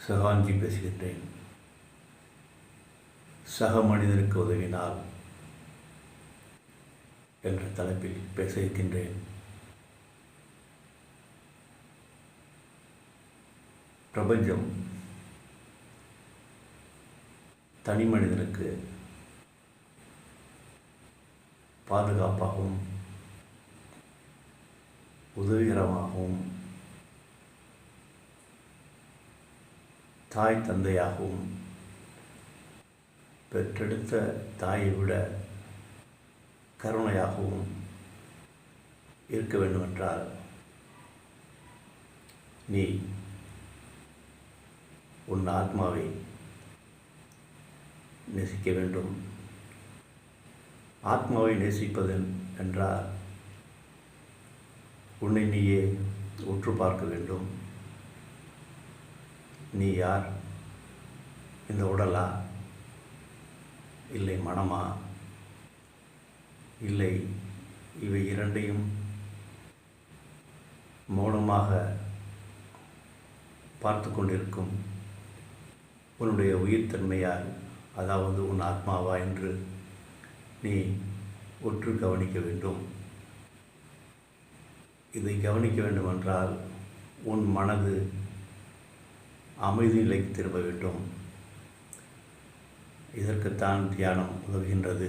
சகாஞ்சி பேசுகின்றேன். சக மனிதனுக்கு உதவினால் என்ற தலைப்பில் பேச இருக்கின்றேன். பிரபஞ்சம் தனி மனிதனுக்கு பாதுகாப்பாகவும் உதவிகரமாகவும் தாய் தந்தையாகவும் பெற்றெடுத்த தாயை விட கருணையாகவும் இருக்க வேண்டுமென்றால் நீ உன் ஆத்மாவை நேசிக்க வேண்டும். ஆத்மாவை நேசிப்பது என்றால் உன்னை நீயே உற்று பார்க்க வேண்டும். நீ யார்? இந்த உடலா? இல்லை மனமா? இல்லை இவை இரண்டையும் மௌனமாக பார்த்து கொண்டிருக்கும் உன்னுடைய உயிர்த்தன்மையால், அதாவது உன் ஆத்மாவா என்று நீ உற்று கவனிக்க வேண்டும். இதை கவனிக்க வேண்டுமென்றால் உன் மனது அமைதி நிலைக்கு திரும்ப வேண்டும். இதற்குத்தான் தியானம் உதவுகின்றது.